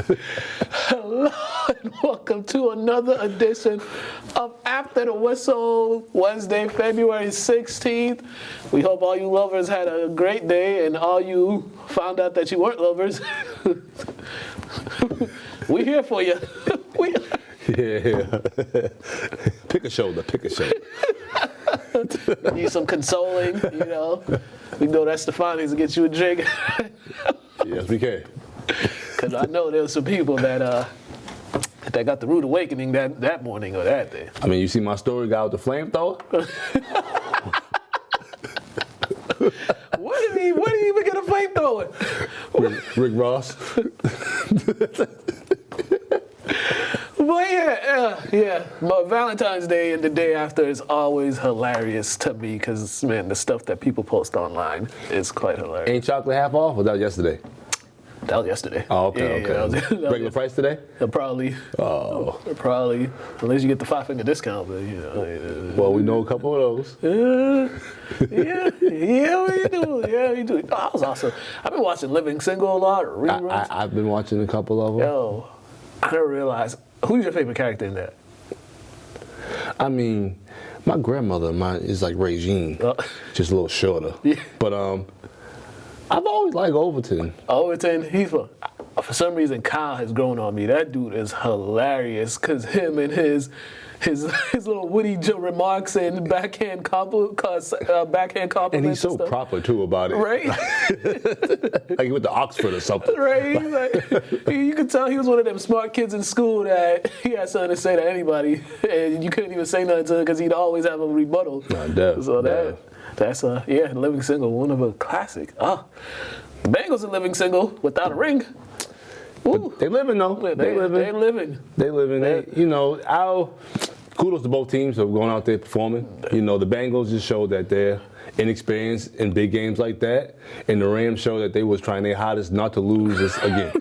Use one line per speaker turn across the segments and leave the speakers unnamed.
Hello and welcome to another edition of After the Whistle, Wednesday, February 16th. We hope all you lovers had a great day and all you found out that you weren't lovers. We're here for you.
Yeah. Pick a shoulder.
Need some consoling, you know. We know that's Stefani's to get you a drink.
Yes, we can.
Because I know there's some people that got the rude awakening that morning or that day.
I mean, you see my story, guy with the flamethrower?
Where did he even get a flamethrower?
Rick Ross.
But yeah. But Valentine's Day and the day after is always hilarious to me because, man, the stuff that people post online is quite hilarious.
Ain't chocolate half off, or that was yesterday?
That was yesterday.
Oh, okay.
That was
Regular price today?
Probably.
Oh.
Probably. Unless you get the 5-finger discount, but, you know.
Well, we know a couple of those.
Yeah, we do. Oh, that was awesome. I've been watching Living Single a lot, reruns.
I've been watching a couple of them.
Yo, I didn't realize. Who's your favorite character in that?
I mean, my grandmother is like Regine, just a little shorter. Yeah. But I've always liked Overton.
Overton, for some reason, Kyle has grown on me. That dude is hilarious because him and his little witty remarks and backhand compliments.
And he's so proper too about it,
right?
Like he went to Oxford or something.
Right? You could tell he was one of them smart kids in school that he had something to say to anybody, and you couldn't even say nothing to him because he'd always have a rebuttal. That's Living Single, one of a classic. The Bengals are living single without a ring.
They living though. They living. Kudos to both teams for going out there performing. You know, the Bengals just showed that they're inexperienced in big games like that, and the Rams showed that they was trying their hardest not to lose this again.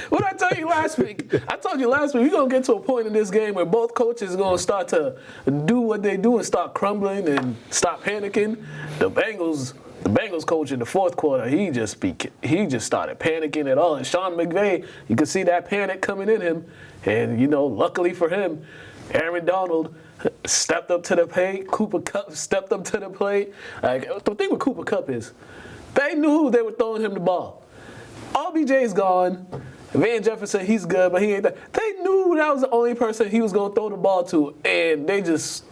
What did I tell you last week? I told you last week we're gonna get to a point in this game where both coaches are gonna start to do what they do and start crumbling and stop panicking. The Bengals coach in the fourth quarter, he just started panicking at all. And Sean McVay, you could see that panic coming in him. And, you know, luckily for him, Aaron Donald stepped up to the plate. Cooper Kupp stepped up to the plate. Like, the thing with Cooper Kupp is they knew they were throwing him the ball. OBJ's gone. Van Jefferson, he's good, but he ain't that. They knew that was the only person he was going to throw the ball to, and they just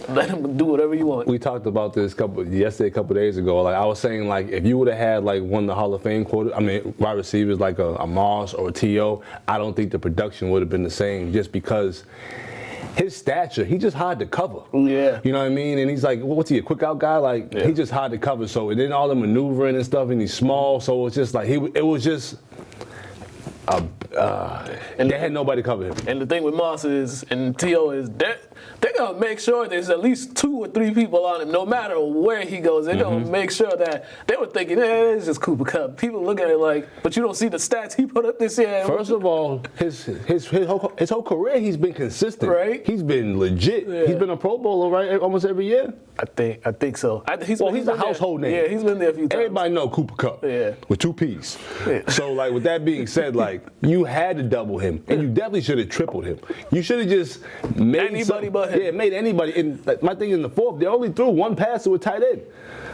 let him do whatever you want.
We talked about this a couple days ago. Like I was saying, like if you would have had like one of the Hall of Fame wide receivers like a Moss or a T.O., I don't think the production would have been the same just because his stature, he just hard to cover.
Yeah.
You know what I mean? And he's like, what's he, a quick out guy? Like he just hard to cover. So and then all the maneuvering and stuff, and he's small. So it's just like it was just. And they had nobody cover him.
And the thing with Moss and T.O. is they're going to make sure there's at least 2 or 3 people on him, no matter where he goes. They're going to make sure that they were thinking, it's just Cooper Kupp. People look at it like, but you don't see the stats he put up this year.
First of all, his whole career, he's been consistent.
Right?
He's been legit. Yeah. He's been a Pro Bowler, right, almost every year?
I think so.
He's a household name.
Yeah, he's been there a few times.
Everybody know Cooper Kupp.
Yeah.
With 2 P's. Yeah. So, like, with that being said, like, you had to double him, and you definitely should have tripled him. You should have just made
anybody but him.
Yeah, made anybody. And like, my thing in the fourth, they only threw 1 pass to a tight end.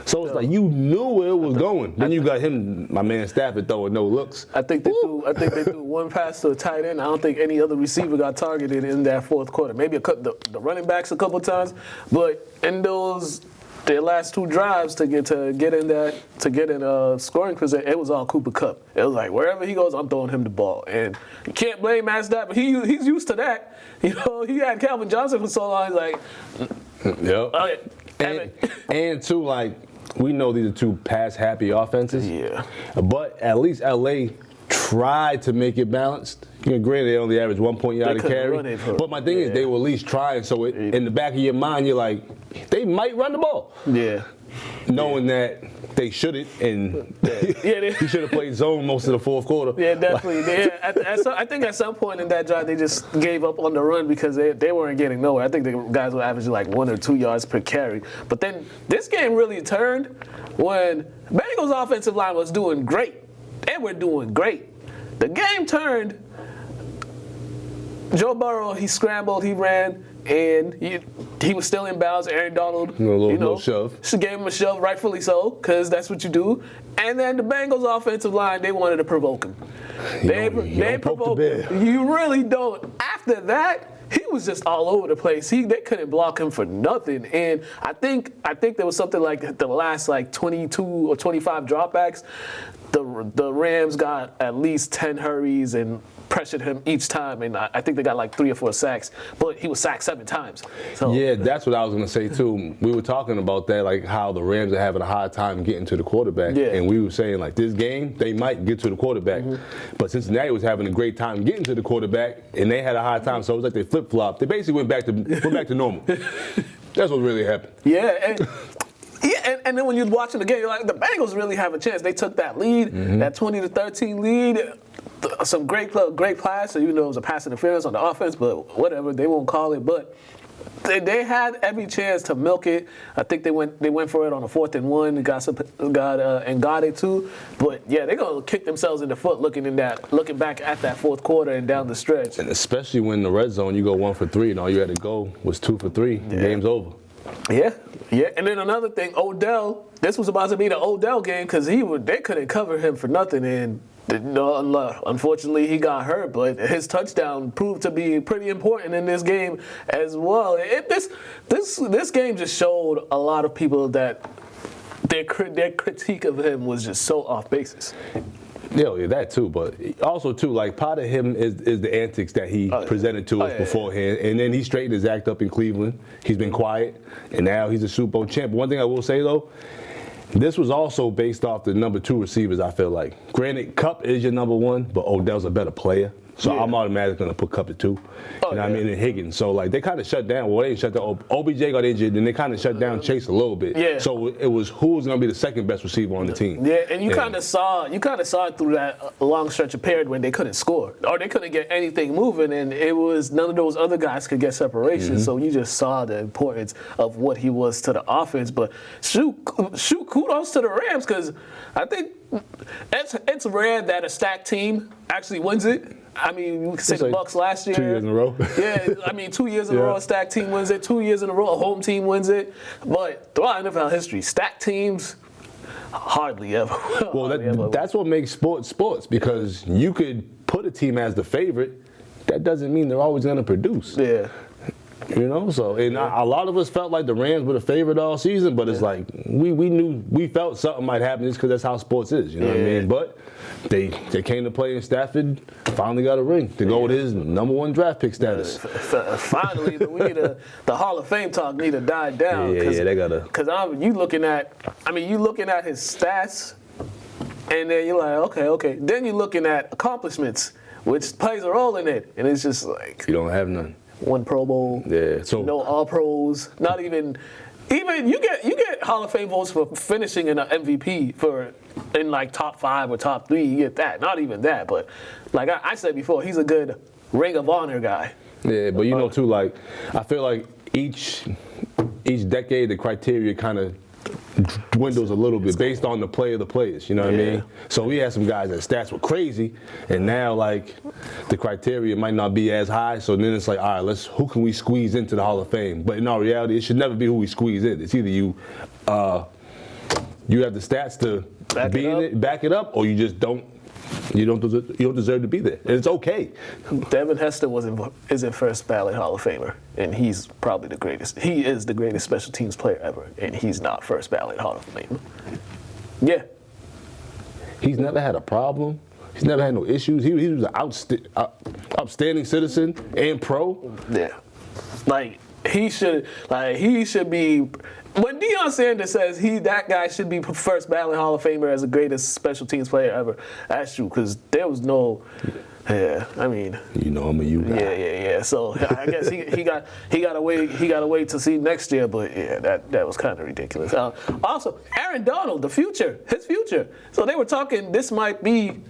So it's like you knew where it was going. Then you got him, my man Stafford, throwing no looks.
I think they threw 1 pass to a tight end. I don't think any other receiver got targeted in that fourth quarter. Maybe the running backs a couple times, but in their last 2 drives to get in scoring position, it was all Cooper Kupp. It was like wherever he goes, I'm throwing him the ball, and you can't blame Matt Stafford. He's used to that. You know, he had Calvin Johnson for so long. He's like,
yep.
Okay,
and too, like we know these are 2 pass-happy offenses.
Yeah.
But at least LA tried to make it balanced. You know, granted, they only averaged 1 point yard to carry. But my thing is, they were at least trying. So in the back of your mind, you're like, they might run the ball.
Yeah.
Knowing that they shouldn't, and he should have played zone most of the fourth quarter.
Yeah, definitely. I think at some point in that drive, they just gave up on the run because they weren't getting nowhere. I think the guys were averaging like 1 or 2 yards per carry. But then this game really turned when Bengals' offensive line was doing great. They were doing great. The game turned. Joe Burrow, he scrambled, he ran, and he was still in bounds. Aaron Donald,
little shove.
She gave him a shove, rightfully so, because that's what you do. And then the Bengals offensive line, they wanted to provoke him. They provoked him. You really don't. After that, he was just all over the place. They couldn't block him for nothing. And I think there was something like the last 22 or 25 dropbacks. The Rams got at least 10 hurries and pressured him each time, and I think they got like 3 or 4 sacks, but he was sacked 7 times. So.
Yeah, that's what I was going to say too. We were talking about that, like how the Rams are having a hard time getting to the quarterback, and we were saying like this game, they might get to the quarterback, but Cincinnati was having a great time getting to the quarterback, and they had a hard time, so it was like they flip-flopped. They basically went back to normal. That's what really happened.
Yeah, and then when you're watching the game, you're like, the Bengals really have a chance. They took that lead, that 20-13 lead. Some great pass, so it was a pass interference on the offense, but whatever, they won't call it. But they had every chance to milk it. I think they went for it on a 4th and 1. And got it too. But yeah, they're gonna kick themselves in the foot looking back at that fourth quarter and down the stretch.
And especially when in the red zone you go 1 for 3 and all you had to go was 2 for 3. The game's over.
Yeah. And then another thing, Odell. This was about to be the Odell game because they couldn't cover him for nothing, and unfortunately he got hurt. But his touchdown proved to be pretty important in this game as well. This game just showed a lot of people that their critique of him was just so off basis.
Yeah, that too. But also too, like part of him is the antics that he presented to us beforehand, and then he straightened his act up in Cleveland. He's been quiet, and now he's a Super Bowl champ. One thing I will say though, this was also based off the number 2 receivers. I feel like, granted, Kupp is your number 1, but Odell's a better player. So I'm automatically going to put Kupp at 2. You know what I mean? And Higgins. So, like, they kind of shut down. Well, they didn't shut down. OBJ got injured, and they kind of shut down Chase a little bit.
Yeah.
So it was who was going to be the second best receiver on the team.
Yeah, and you kind of saw it through that long stretch of period when they couldn't score or they couldn't get anything moving, and it was none of those other guys could get separation. So you just saw the importance of what he was to the offense. But shoot, kudos to the Rams because I think it's rare that a stacked team actually wins it. I mean, you could say the Bucs last year.
2 years in a row.
Yeah, I mean, 2 years in a row, a stacked team wins it. 2 years in a row, a home team wins it. But throughout NFL history, stacked teams hardly ever.
Well, that's what makes sports because you could put a team as the favorite. That doesn't mean they're always going to produce.
Yeah.
So and a lot of us felt like the Rams were the favorite all season, but it's like we felt something might happen just because that's how sports is. You know what I mean? But they came to play in Stafford, finally got a ring to go with his number 1 draft pick status.
Finally, the Hall of Fame talk need to die down.
Yeah, they gotta.
Because you looking at his stats, and then you're like, okay. Then you're looking at accomplishments, which plays a role in it, and it's just like
you don't have none.
1 Pro Bowl.
Yeah. So
no All Pros. Not even you get Hall of Fame votes for finishing in an MVP in like top 5 or top 3. You get that. Not even that, but like I said before, he's a good Ring of Honor guy.
Yeah, but too, like I feel like each decade the criteria kind of dwindles a little bit based on the play of the players, you know what I mean? So we had some guys that stats were crazy, and now like the criteria might not be as high. So then it's like, all right, who can we squeeze into the Hall of Fame? But in all reality, it should never be who we squeeze in. It's either you have the stats to back it up, or you just don't. You don't deserve to be there, and it's okay.
Devin Hester isn't first ballot Hall of Famer, and he's probably the greatest. He is the greatest special teams player ever, and he's not first ballot Hall of Famer. Yeah.
He's never had a problem. He's never had no issues. He was an outstanding citizen and pro.
Yeah. He should be. When Deion Sanders says that guy should be first ballot Hall of Famer as the greatest special teams player ever, that's true because there was no. Yeah, I mean.
I'm a you guy.
Yeah. So I guess he got to wait to see next year. But yeah, that was kind of ridiculous. Also, Aaron Donald, his future. So they were talking. This might be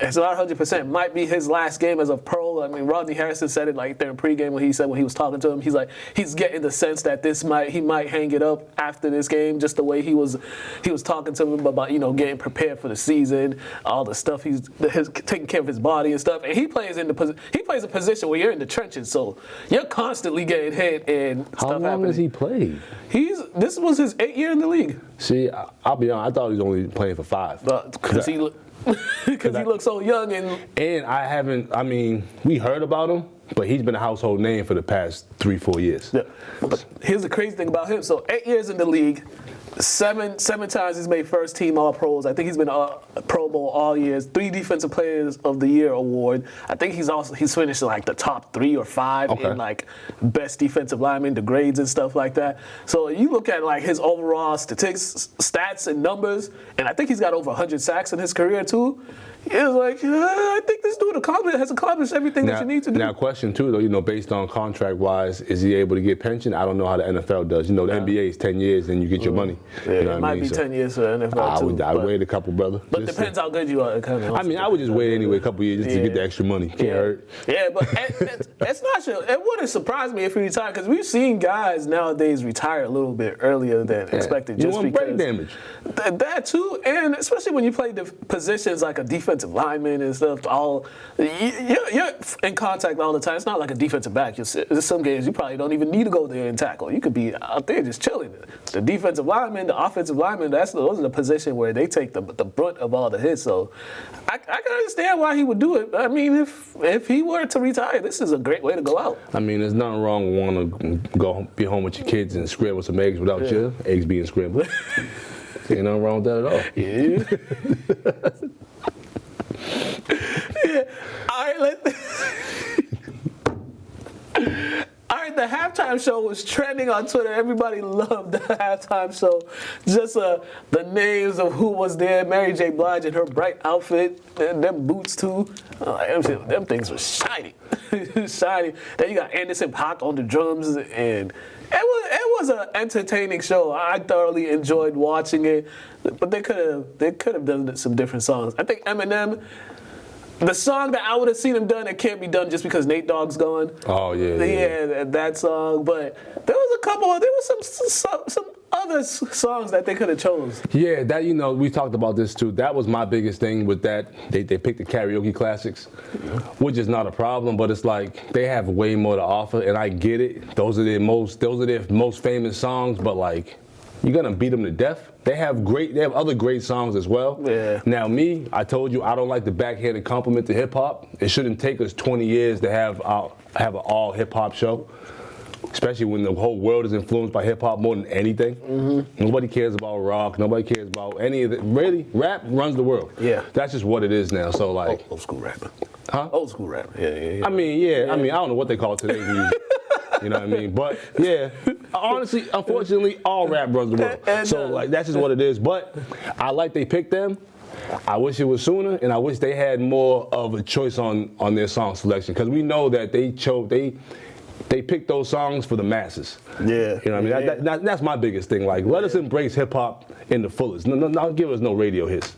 It's not 100%. Might be his last game as a pro. I mean, Rodney Harrison said it like there in pregame when he was talking to him. He's like, he's getting the sense that he might hang it up after this game, just the way he was talking to him about, getting prepared for the season, all the stuff he's taking care of his body and stuff. And he plays a position where you're in the trenches, so you're constantly getting hit and stuff happening.
How long has he played?
This was his 8th year in the league.
See, I'll be honest, I thought he was only playing for 5.
Because he looks so young
and I mean, we heard about him, but he's been a household name for the past 3-4 years.
Yeah. But here's the crazy thing about him. So 8 years in the league, seven times he's made first team All Pros. I think he's been a Pro Bowl all years. 3 Defensive Players of the Year award. I think he's finished like the top 3 or 5 in like best defensive lineman, the grades and stuff like that. So you look at like his overall stats and numbers, and I think he's got over 100 sacks in his career too. It's like, I think this dude has accomplished everything that you need to do.
Now, question too, though, based on contract-wise, is he able to get pension? I don't know how the NFL does. The NBA is 10 years and you get your money.
Yeah, it might be 10 years for the NFL
I'd wait a couple, brother.
But depends how good you are.
I would just wait anyway a couple years just to get the extra money. Can't hurt.
Yeah, but it's not sure. It wouldn't surprise me if he retired, because we've seen guys nowadays retire a little bit earlier than expected.
You want brain damage.
That too, and especially when you play the positions like a defensive lineman and stuff, you're in contact all the time. It's not like a defensive back. There's some games you probably don't even need to go there and tackle. You could be out there just chilling. The defensive lineman, the offensive lineman, those are the position where they take the brunt of all the hits. So I can understand why he would do it. I mean, if he were to retire, this is a great way to go out.
I mean, there's nothing wrong with wanting to be home with your kids and scramble some eggs without your eggs being scrambled. Ain't nothing wrong with that at all.
Yeah. Yeah. All right, the halftime show was trending on Twitter. Everybody loved the halftime show. Just the names of who was there. Mary J. Blige in her bright outfit, and them boots too. Them things were shiny. Shiny. Then you got Anderson .Paak on the drums, and it was an entertaining show. I thoroughly enjoyed watching it, but they could have done some different songs. I think Eminem, the song that I would have seen him done, it can't be done just because Nate Dogg's gone.
Oh yeah.
Yeah, that song. But there was some other songs that they could have chose.
Yeah, that we talked about this too. That was my biggest thing with that. They picked the karaoke classics, which is not a problem, but it's like they have way more to offer, and I get it. Those are their most famous songs, but like, you're gonna beat them to death. They have other great songs as well.
Yeah.
Now I told you I don't like the backhanded compliment to hip hop. It shouldn't take us 20 years to have an all hip hop show, especially when the whole world is influenced by hip hop more than anything. Mm-hmm. Nobody cares about rock. Nobody cares about any of it. Really, rap runs the world.
Yeah.
That's just what it is now. So like,
old school rap.
Huh?
Old school rap. Yeah.
I mean, I don't know what they call today's music. You know what I mean? But yeah, honestly, unfortunately, all rap runs the world. So like, that's just what it is. But I like they picked them. I wish it was sooner, and I wish they had more of a choice on their song selection, because we know that they picked those songs for the masses.
Yeah.
You know what I mean? That's my biggest thing. Like, let us embrace hip hop in the fullest. No, don't give us no radio hits.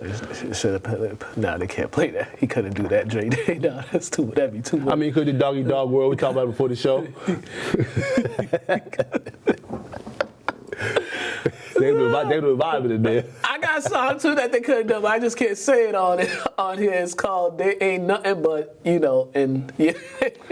Nah, they can't play that. He couldn't do that, Dre. Nah, that'd be too much.
I mean, could the Doggy Dog World we talked about before the show? They would revive it in there.
I got a song too that they could have done, but I just can't say it on here. It's called "They Ain't Nothing But," and yeah.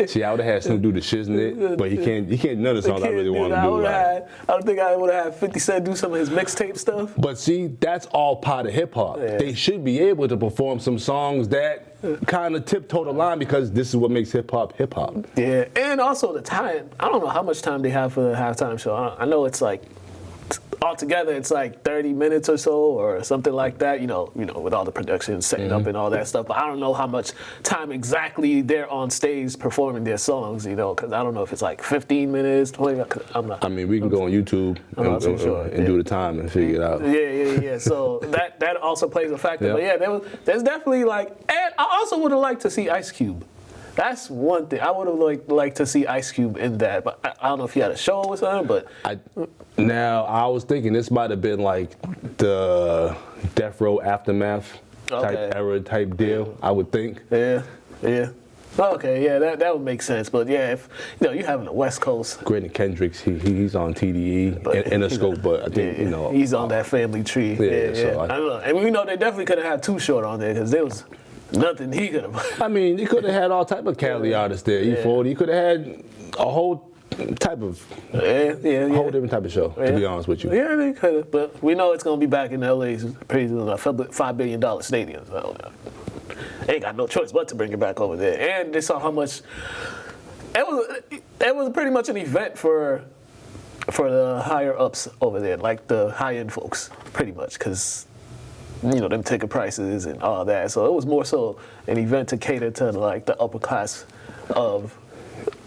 See, I would have had Snoop do the shiznit, but he can't none of the songs I really want to do.
I don't think I would have had 50 Cent do some of his mixtape stuff.
But see, that's all part of hip hop. Yeah. They should be able to perform some songs that kind of tiptoe the line, because this is what makes hip hop hip hop.
Yeah, and also the time. I don't know how much time they have for the halftime show. I know it's like, altogether it's like 30 minutes or so or something like that, with all the production setting up and all that stuff. But I don't know how much time exactly they're on stage performing their songs, because I don't know if it's like 15 minutes, 20.
I mean, we can go on YouTube and do the time and figure it out.
Yeah. So that also plays a factor. Yep. But yeah, there's definitely and I also would have liked to see Ice Cube. That's one thing. I would have liked to see Ice Cube in that, but I don't know if he had a show or something. But
I was thinking this might have been like the Death Row Aftermath type era type deal, I would think.
Yeah. Okay, yeah, that would make sense. But yeah, if you have the West Coast.
Granted, Kendricks, he's on TDE in a scope, but I think
he's on that family tree.
Yeah. So
I don't know. And we know they definitely could have had Too Short on there because there was nothing he could have.
I mean, he could have had all type of Cali artists there. E40, he could have had a whole type of whole different type of show. To be honest with you.
Yeah, they could have. But we know it's gonna be back in LA. It's pretty soon, a $5 billion stadium. So, they ain't got no choice but to bring it back over there. And they saw how much it was pretty much an event for the higher ups over there, like the high end folks, pretty much, because them ticket prices and all that. So it was more so an event to cater to like the upper class of.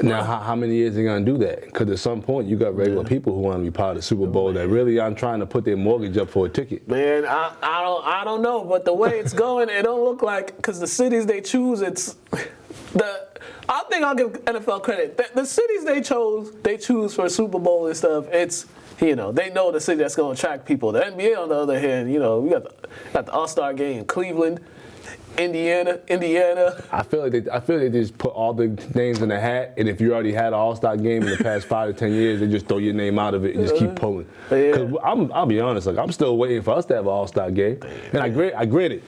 Now, how many years are they gonna do that? Because at some point, you got regular people who want to be part of the Super Bowl that really aren't trying to put their mortgage up for a ticket.
Man, I don't know, but the way it's going, it don't look like, because the cities they choose, I think I'll give NFL credit. The cities they choose for Super Bowl and stuff. It's they know the city that's gonna attract people. The NBA, on the other hand, we got the All-Star game in Cleveland. Indiana.
I feel like they just put all the names in the hat, and if you already had an All-Star game in the past 5 to 10 years, they just throw your name out of it and just keep pulling. Because I'll be honest, like I'm still waiting for us to have an All-Star game, and I grant it.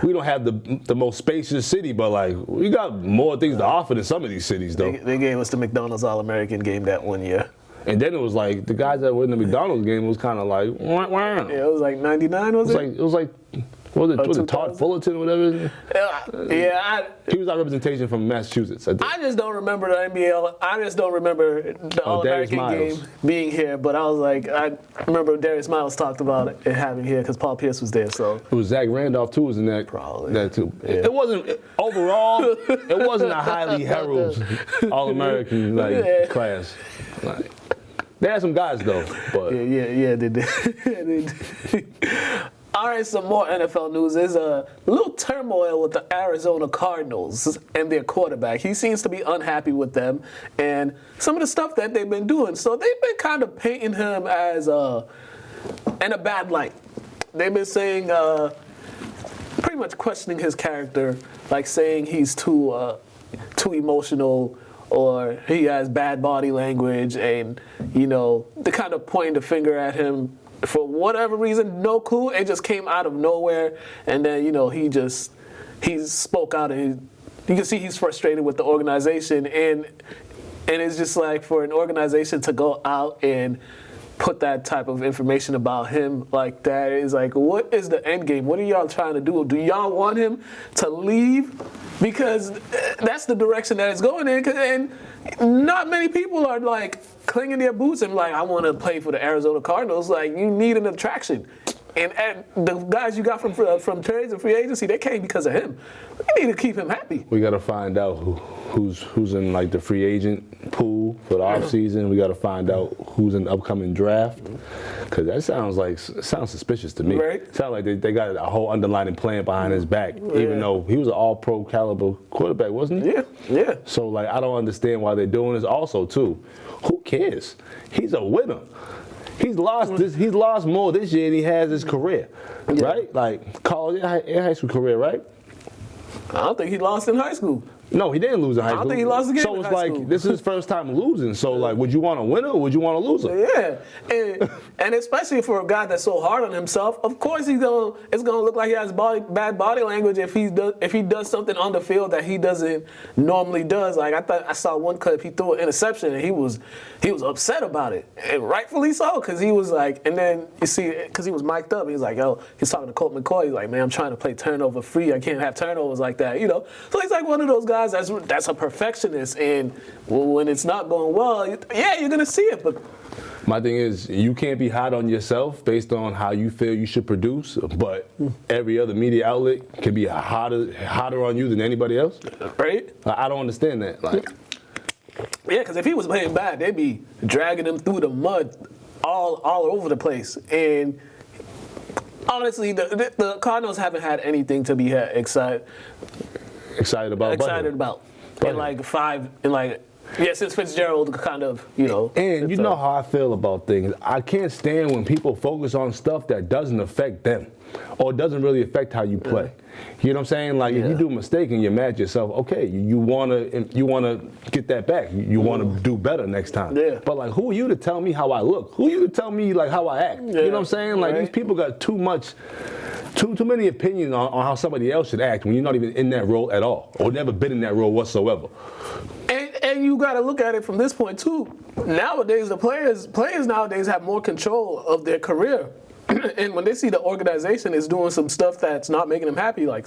We don't have the most spacious city, but like we got more things to offer than some of these cities, though.
They gave us the McDonald's All-American game that one year.
And then it was like the guys that were in the McDonald's game was kind of like, wah.
Yeah, it was like 99, was it?
It was like. Was it Todd Fullerton or whatever?
Yeah.
He was our representation from Massachusetts.
I just don't remember the NBA. I just don't remember the All-American game being here. But I was like, I remember Darius Miles talked about it having here because Paul Pierce was there. So
it was Zach Randolph too, was in that.
Probably
that too.
Yeah.
It wasn't overall. It wasn't a highly heralded All-American class. Like, they had some guys though. But
yeah, they did. All right, some more NFL news. There's a little turmoil with the Arizona Cardinals and their quarterback. He seems to be unhappy with them and some of the stuff that they've been doing. So they've been kind of painting him as in a bad light. They've been saying, pretty much questioning his character, like saying he's too emotional or he has bad body language, and they kind of pointing the finger at him. For whatever reason, no clue. It just came out of nowhere, and then he spoke out, and you can see he's frustrated with the organization, and it's just like for an organization to go out and put that type of information about him like that is like, what is the end game? What are y'all trying to do? Do y'all want him to leave? Because that's the direction that it's going in, and not many people are like clinging their boots and like, I want to play for the Arizona Cardinals. Like, you need an attraction. And the guys you got from trades and free agency, they came because of him. You need to keep him happy.
We got to find out who's in like the free agent pool for the offseason. We got to find out who's in the upcoming draft, because that sounds suspicious to me.
Right.
Sounds like they got a whole underlying plan behind his back, even though he was an all-pro caliber quarterback, wasn't he?
Yeah.
So like, I don't understand why they're doing this. Also, too, who cares? He's a winner. He's lost more this year than he has his career, right? Like college and high school career, right?
I don't think he lost in high school.
No, he didn't lose in high school.
I don't think he lost again.
So it's like, this is his first time losing. So like, would you want a winner or would you want a loser?
Yeah, and especially for a guy that's so hard on himself, of course it's gonna look like he has bad body language if he does something on the field that he doesn't normally does. Like I saw one clip, he threw an interception and he was upset about it, and rightfully so, because he was like, and then you see, because he was mic'd up, he's like, he's talking to Colt McCoy, he's like, man, I'm trying to play turnover free, I can't have turnovers like that, So he's like one of those guys that's a perfectionist, and when it's not going well, you're gonna see it. But
my thing is, you can't be hot on yourself based on how you feel you should produce, but every other media outlet can be hotter on you than anybody else.
Right?
I don't understand that. Like,
yeah, because if he was playing bad, they'd be dragging him through the mud all over the place. And honestly, the Cardinals haven't had anything to be excited about. In like Yeah, since Fitzgerald kind of,
And you know how I feel about things. I can't stand when people focus on stuff that doesn't affect them or doesn't really affect how you play. You know what I'm saying? Like if you do a mistake and you're mad at yourself, okay, you wanna get that back. You wanna do better next time.
Yeah.
But like, who are you to tell me how I look? Who are you to tell me like how I act? You know what I'm saying? Like these people got too many opinions on how somebody else should act when you're not even in that role at all or never been in that role whatsoever.
And you got to look at it from this point too. Nowadays, the players nowadays have more control of their career. And when they see the organization is doing some stuff that's not making them happy, like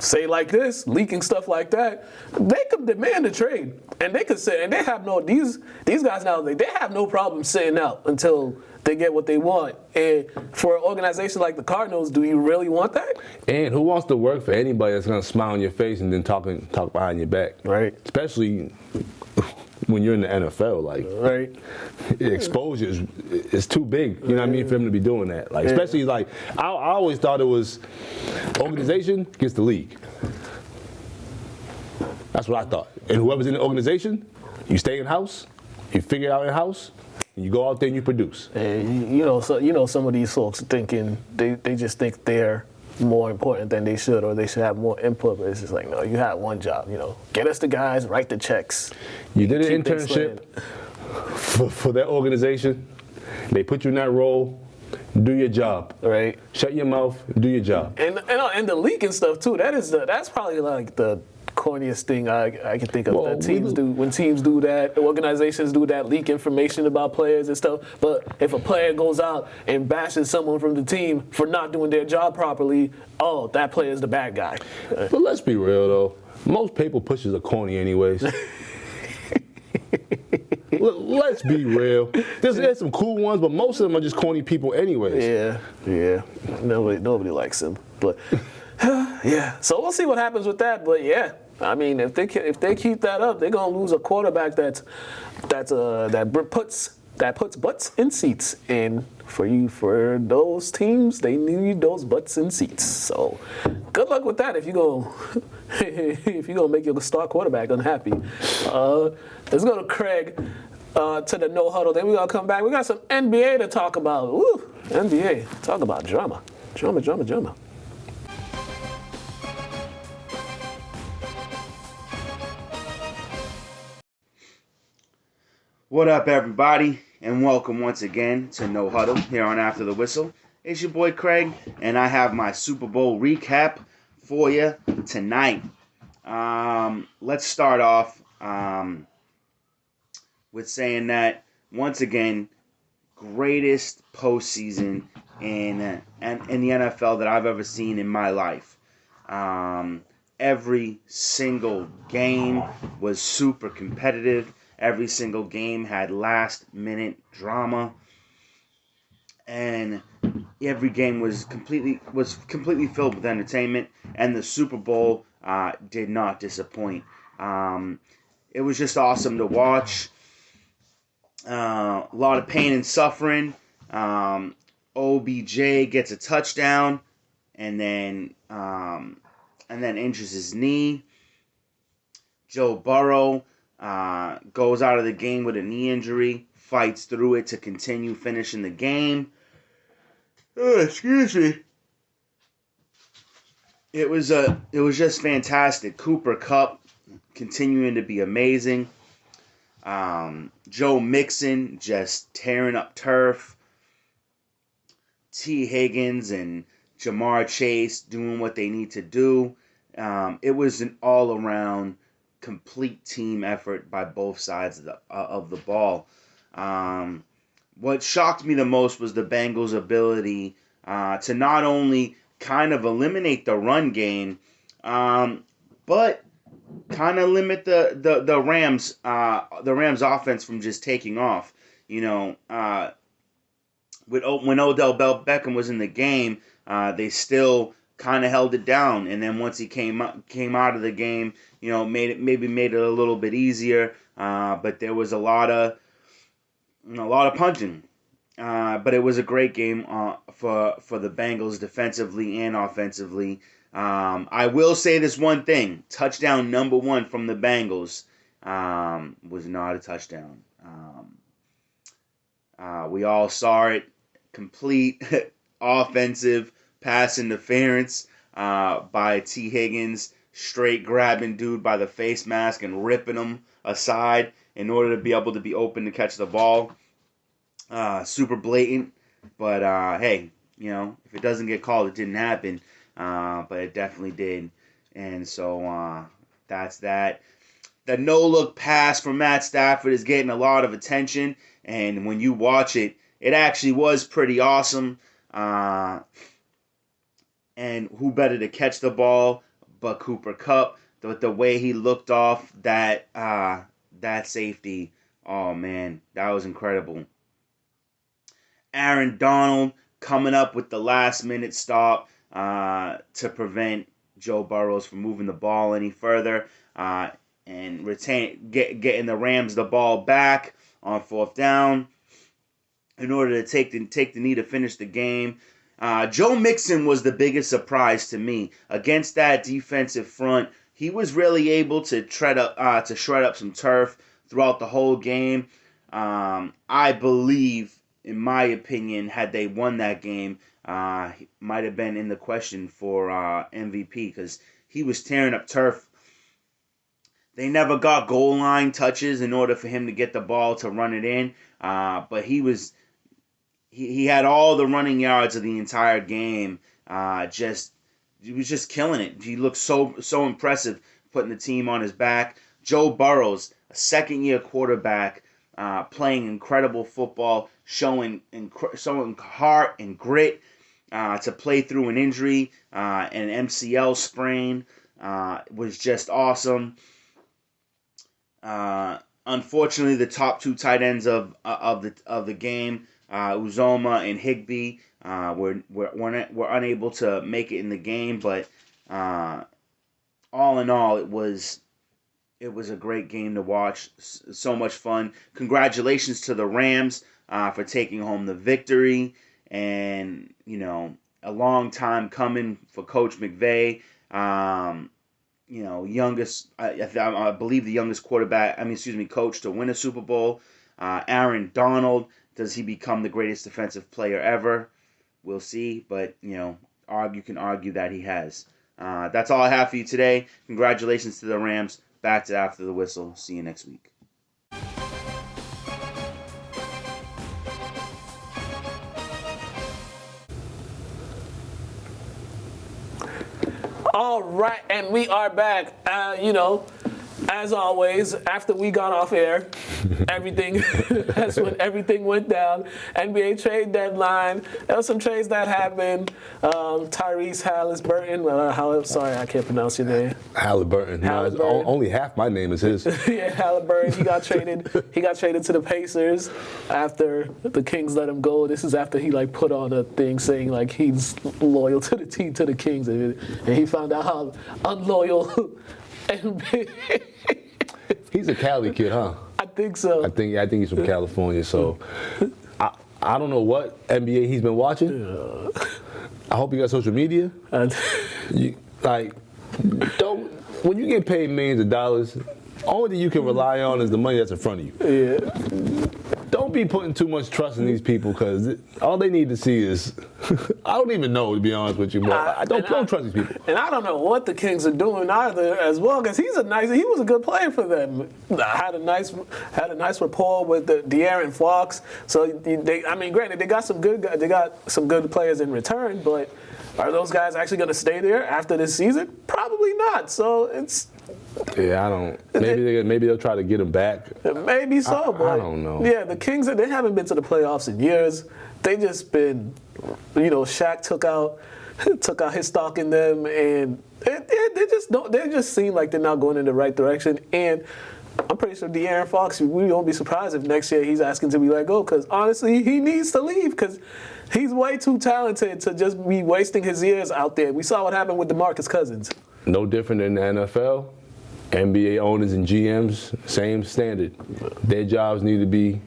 say like this, leaking stuff like that, they could demand a trade. And they could say, and they have these guys now, they have no problem sitting out until they get what they want. And for an organization like the Cardinals, do you really want that?
And who wants to work for anybody that's going to smile in your face and then talk behind your back?
Right.
Especially when you're in the NFL, like exposure is too big. You know what I mean, for them to be doing that. Like especially like I always thought it was organization against the league. That's what I thought. And whoever's in the organization, you stay in house, you figure it out in house. You go out there and you produce.
And some of these folks thinking they just think they're more important than they should, or they should have more input. But it's just like, no, you have one job. Get us the guys, write the checks.
You did an internship for that organization. They put you in that role. Do your job.
Right.
Shut your mouth. Do your job.
And the leaking stuff too. That's probably like the corniest thing I can think of. That teams do when teams do that, organizations do that, leak information about players and stuff. But if a player goes out and bashes someone from the team for not doing their job properly, oh, that player is the bad guy.
But let's be real though. Most paper pushes are corny anyways. Let's be real. There's some cool ones, but most of them are just corny people anyways.
Yeah. Nobody likes him. But yeah. So we'll see what happens with that. But yeah. I mean, if they keep that up, they're gonna lose a quarterback that puts butts in seats. And for those teams, they need those butts in seats. So good luck with that if you gonna make your star quarterback unhappy. Let's go to Craig to the no huddle. Then we're gonna come back. We got some NBA to talk about. Woo, NBA. Talk about drama. Drama.
What up, everybody, and welcome once again to No Huddle here on After the Whistle. It's your boy Craig, and I have my Super Bowl recap for you tonight. Let's start off with saying that, once again, greatest postseason in the NFL that I've ever seen in my life. Every single game was super competitive. Every single game had last-minute drama, and every game was completely filled with entertainment. And the Super Bowl did not disappoint. It was just awesome to watch. A lot of pain and suffering. OBJ gets a touchdown, and then injures his knee. Joe Burrow goes out of the game with a knee injury, fights through it to continue finishing the game. Excuse me. It was just fantastic. Cooper Kupp continuing to be amazing. Joe Mixon just tearing up turf. T. Higgins and Jamar Chase doing what they need to do. It was an all-around complete team effort by both sides of the ball. What shocked me the most was the Bengals' ability to not only kind of eliminate the run game, but kind of limit the Rams offense from just taking off. When Odell Beckham was in the game, they still kind of held it down, and then once he came out of the game, made it a little bit easier. But there was a lot of punching. But it was a great game for the Bengals defensively and offensively. I will say this one thing: touchdown number 1 from the Bengals. was not a touchdown. We all saw it. Complete offensive pass interference by T. Higgins, straight grabbing dude by the face mask and ripping him aside in order to be able to be open to catch the ball. Super blatant, but hey, if it doesn't get called, it didn't happen, but it definitely did. And so that's that. The no-look pass from Matt Stafford is getting a lot of attention, and when you watch it, it actually was pretty awesome. And who better to catch the ball but Cooper Kupp? The way he looked off that safety, oh man, that was incredible. Aaron Donald coming up with the last-minute stop to prevent Joe Burrows from moving the ball any further and getting the Rams the ball back on 4th down in order to take the knee to finish the game. Joe Mixon was the biggest surprise to me against that defensive front. He was really able to shred up some turf throughout the whole game. I believe, in my opinion, had they won that game, he might have been in the question for MVP because he was tearing up turf. They never got goal line touches in order for him to get the ball to run it in, but he had all the running yards of the entire game. He was just killing it. He looked so impressive, putting the team on his back. Joe Burrows, a second-year quarterback, playing incredible football, showing heart and grit to play through an injury, an MCL sprain, was just awesome. Unfortunately, the top two tight ends of the game, Uzoma and Higbee, were unable to make it in the game. But all in all, it was a great game to watch. So much fun. Congratulations to the Rams for taking home the victory, and a long time coming for Coach McVay. Youngest, I believe the youngest coach to win a Super Bowl. Aaron Donald, does he become the greatest defensive player ever? We'll see, but you can argue that he has. That's all I have for you today. Congratulations to the Rams. Back to After the Whistle. See you next week.
All right, and we are back. As always, after we got off air, that's when everything went down. NBA trade deadline. There were some trades that happened. Tyrese Halliburton. Sorry, I can't pronounce your name.
Halliburton. Only half my name is his.
Yeah, Halliburton. He got traded. He got traded to the Pacers after the Kings let him go. This is after he put on a thing saying he's loyal to the team, to the Kings, and he found out how unloyal.
He's a Cali kid, huh?
I think so.
I think he's from California. So I don't know what NBA he's been watching. I hope he got social media. When you get paid millions of dollars, only thing you can rely on is the money that's in front of you.
Yeah.
Don't be putting too much trust in these people because all they need to see is, I don't even know, to be honest with you, but I don't trust these people.
And I don't know what the Kings are doing either as well, because he was a good player for them. Had a nice rapport with De'Aaron Fox. So granted, they got some good players in return, but are those guys actually going to stay there after this season? Probably not. So it's.
Yeah, I don't. Maybe they'll try to get him back.
Maybe so, but
I don't know.
Yeah, the Kings, they haven't been to the playoffs in years. They just been, Shaq took out his stock in them, and they just seem like they're not going in the right direction. And I'm pretty sure De'Aaron Fox, we won't be surprised if next year he's asking to be let go, because honestly, he needs to leave because he's way too talented to just be wasting his years out there. We saw what happened with DeMarcus Cousins. No different
than the NFL. NBA owners and GMs, same standard. Their jobs need to be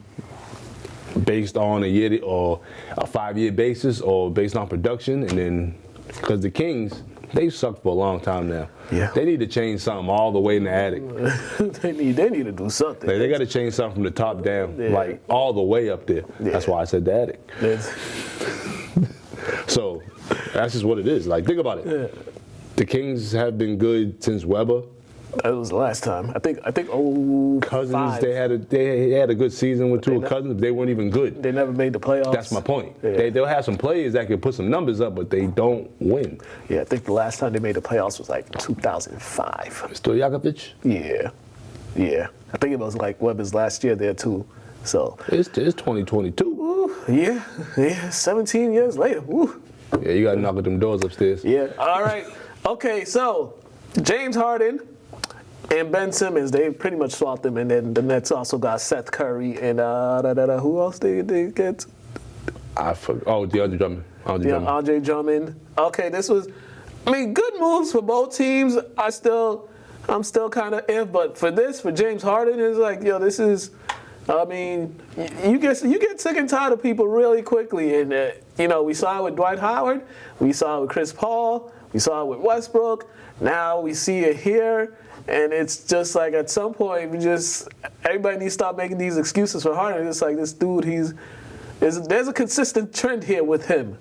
based on a year or a 5-year basis, or based on production. And then, because the Kings, They sucked for a long time now.
Yeah.
They need to change something all the way in the attic.
they need to do something.
Like, they got to change something from the top down,
Yeah.
like all the way up there.
Yeah.
That's why I said the attic. So that's just what it is. Like, think about it.
Yeah.
The Kings have been good since Weber.
That was the last time. I think.
Cousins, they had a good season with two of Cousins, but they weren't even good.
They never made the playoffs.
That's my point.
Yeah.
They'll have some players that can put some numbers up, but they don't win.
Yeah, I think the last time they made the playoffs was like 2005.
Stojakovic?
Yeah. I think it was like Weber's last year there too. So
It's 2022.
ooh, yeah. 17 years later. Ooh.
Yeah, you got to knock at them doors upstairs.
Yeah. All right. Okay. So James Harden and Ben Simmons, they pretty much swapped them, and then the Nets also got Seth Curry and who else they get?
I forgot. Oh, DeAndre Drummond.
Andre Drummond. Okay, this was, good moves for both teams. I'm still kind of if, but for James Harden, it's like, yo, this is, you get sick and tired of people really quickly, and we saw it with Dwight Howard, we saw it with Chris Paul, we saw it with Westbrook. Now we see it here. And it's just like at some point, everybody needs to stop making these excuses for Harden. It's like this dude, there's a consistent trend here with him.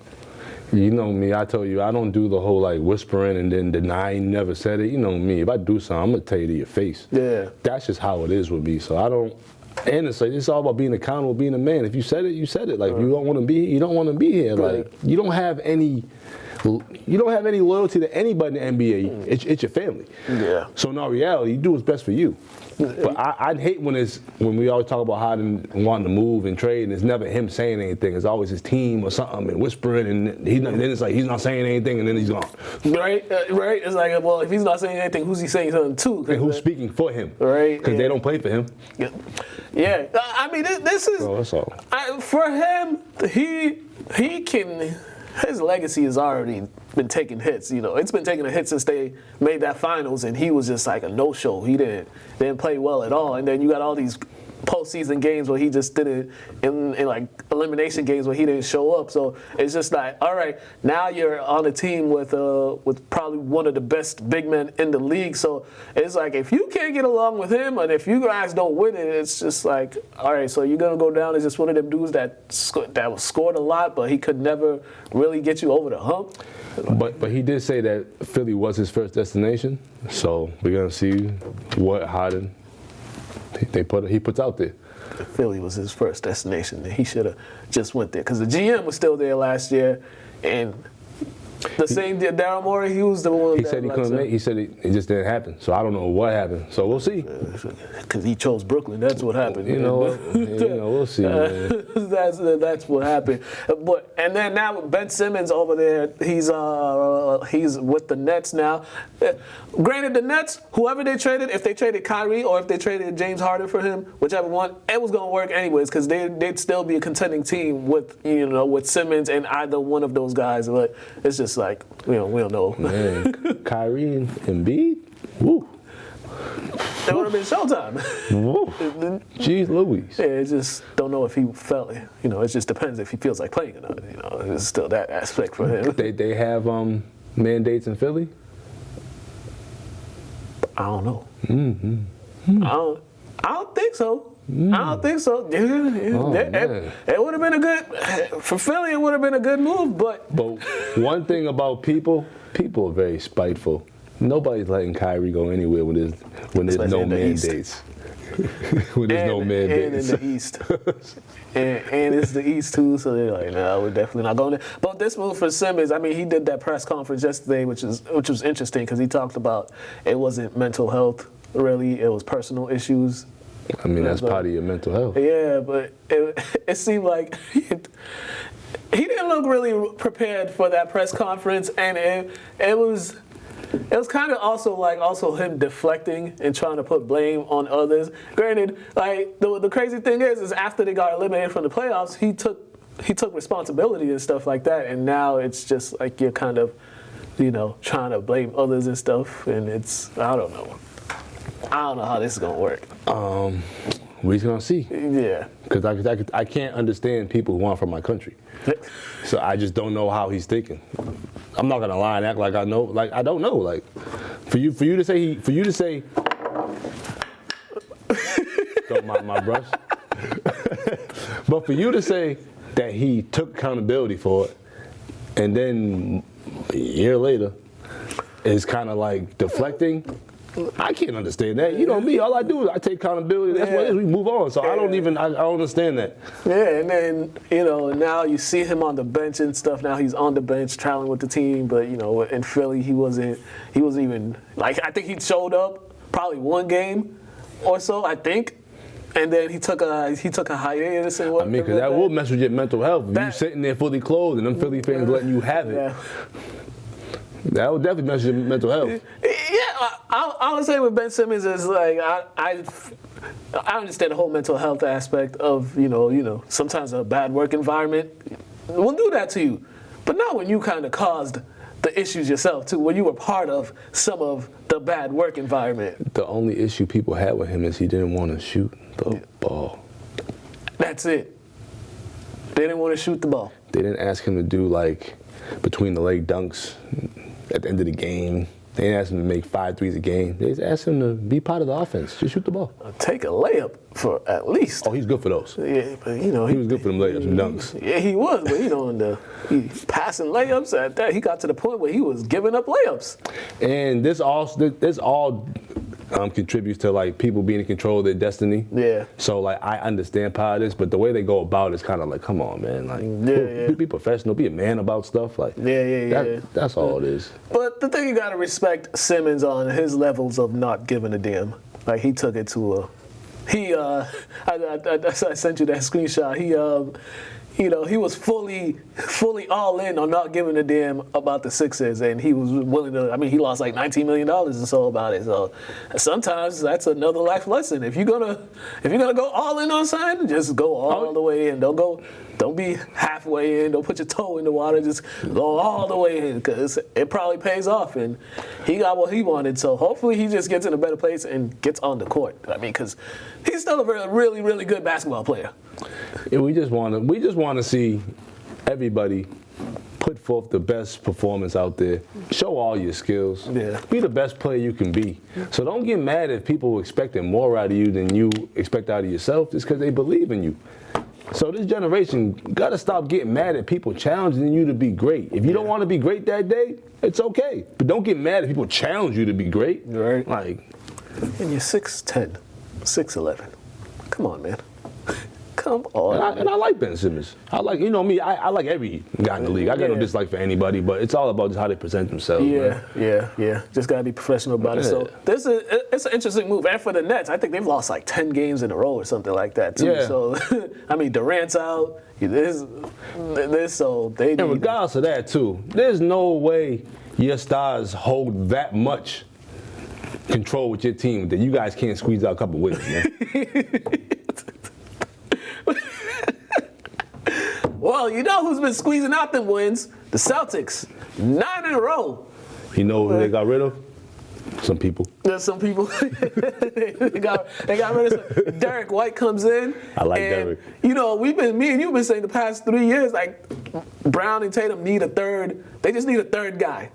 You know me, I told you, I don't do the whole like whispering and then denying, never said it. You know me, if I do something, I'm going to tell you to your face.
Yeah.
That's just how it is with me. So I don't, and it's like, it's all about being accountable, being a man. If you said it, you said it. Like, if you don't want to be, you don't want to be here. Like, you don't have any loyalty to anybody in the NBA. It's your family.
Yeah.
So in all reality, you do what's best for you. But I'd hate when we always talk about Harden wanting to move and trade, and it's never him saying anything. It's always his team or something and whispering, and then it's like he's not saying anything, and then he's gone.
Right. It's like, well, if he's not saying anything, who's he saying something to?
And who's speaking for him?
Right.
Because they don't play for him.
Yeah. This is
That's all.
For him. He can. His legacy has already been taking hits. It's been taking a hit since they made that finals, and he was just like a no-show. He didn't play well at all. And then you got all these postseason games where he just didn't, in like elimination games where he didn't show up. So it's just like, all right, now you're on a team with probably one of the best big men in the league. So it's like, if you can't get along with him, and if you guys don't win it, it's just like, all right, so you're gonna go down as just one of them dudes that scored a lot, but he could never really get you over the hump.
But he did say that Philly was his first destination. So we're gonna see what Harden he puts out there.
Philly was his first destination. He should have just went there because the GM was still there last year, and the same Daryl Morey, he was the one.
He said he couldn't make. He said it just didn't happen. So I don't know what happened. So we'll see.
Because he chose Brooklyn. That's what happened.
We'll see. Man.
That's what happened. And then now with Ben Simmons over there, he's with the Nets now. Granted, the Nets, whoever they traded, if they traded Kyrie or if they traded James Harden for him, whichever one, it was gonna work anyways because they'd still be a contending team with Simmons and either one of those guys. But it's just like we don't know.
Man, Kyrie and Embiid, woo.
That would have been showtime.
Woo. Jeez Louise.
Yeah, it just don't know if he felt it. It just depends if he feels like playing or not. There's still that aspect for him.
They have mandates in Philly.
I don't know. Mm-hmm. I don't think so. I don't think so. It would have been a good for Philly. It would have been a good move, but
one thing about people are very spiteful. Nobody's letting Kyrie go anywhere when there's no mandates. When there's no mandates.
And in the East. and it's the East too, so they're like, no, we're definitely not going there. But this move for Simmons, he did that press conference yesterday, which was interesting because he talked about it wasn't mental health really, it was personal issues.
That's part of your mental health.
Yeah, but it seemed like he didn't look really prepared for that press conference, and it was kind of also him deflecting and trying to put blame on others. Granted, the crazy thing is after they got eliminated from the playoffs, he took responsibility and stuff like that, and now it's just like you're kind of, trying to blame others and stuff, and I don't know how this is gonna work.
We're just gonna see.
Yeah.
Because I can't understand people who want from my country. So I just don't know how he's thinking. I'm not gonna lie and act like I know. Like I don't know. Like for you to say don't mind my brush. But for you to say that he took accountability for it, and then a year later is kind of like deflecting. I can't understand that. You know me. All I do is I take accountability. That's what it is. We move on. So I don't understand that.
Yeah, and then, now you see him on the bench and stuff. Now he's on the bench traveling with the team. But, in Philly, he wasn't even, like, I think he showed up probably one game or so, I think. And then he took a hiatus and whatnot.
Because that will mess with your mental health. You sitting there fully clothed and them Philly fans letting you have it. Yeah. That would definitely mess with your mental health.
Yeah, I would say with Ben Simmons is like I understand the whole mental health aspect of sometimes a bad work environment will do that to you, but not when you kind of caused the issues yourself too. When you were part of some of the bad work environment.
The only issue people had with him is he didn't want to shoot the ball.
That's it. They didn't want to shoot the ball.
They didn't ask him to do like between the leg dunks at the end of the game. They didn't ask him to make 5 threes a game. They just asked him to be part of the offense. Just shoot the ball.
Take a layup for at least.
Oh, he's good for those.
Yeah, but
he was good for them layups and dunks.
Yeah, he was. But he passing layups at that, he got to the point where he was giving up layups.
And this all contributes to like people being in control of their destiny. Yeah. So like I understand part of this, but the way they go about it is kind of like, come on, man, like be professional, be a man about stuff, like that's all it is.
But the thing you gotta respect Simmons on his levels of not giving a damn. Like he took it to I sent you that screenshot. He was fully all in on not giving a damn about the Sixers, and he was willing to. I mean, he lost like $19 million or so about it. So sometimes that's another life lesson. If you're gonna go all in on something, just go all the way in. Don't be halfway in. Don't put your toe in the water. Just go all the way in, because it probably pays off. And he got what he wanted. So hopefully he just gets in a better place and gets on the court. I mean, because he's still a really, really good basketball player.
Yeah, we just want to see everybody put forth the best performance out there. Show all your skills. Yeah. Be the best player you can be. So don't get mad if people expecting more out of you than you expect out of yourself, just because they believe in you. So this generation got to stop getting mad at people challenging you to be great. If you don't want to be great that day, it's okay. But don't get mad if people challenge you to be great. Right. Like,
and you're 6'10", 6'11". Come on, man. Come on.
And I like Ben Simmons. I like, me, I like every guy in the league. I got no dislike for anybody, but it's all about just how they present themselves.
Yeah. Just got to be professional about it. So it's an interesting move. And for the Nets, I think they've lost like 10 games in a row or something like that, too. Yeah. So, I mean, Durant's out. So they need.
And regardless of that, too, there's no way your stars hold that much control with your team that you guys can't squeeze out a couple wins, man.
Well, you know who's been squeezing out them wins? The Celtics. 9 in a row.
You know who they got rid of? Some people.
There's some people. they got rid of some. Derek White comes in.
I like Derek.
Me and you've been saying the past 3 years, like Brown and Tatum need a third. They just need a third guy.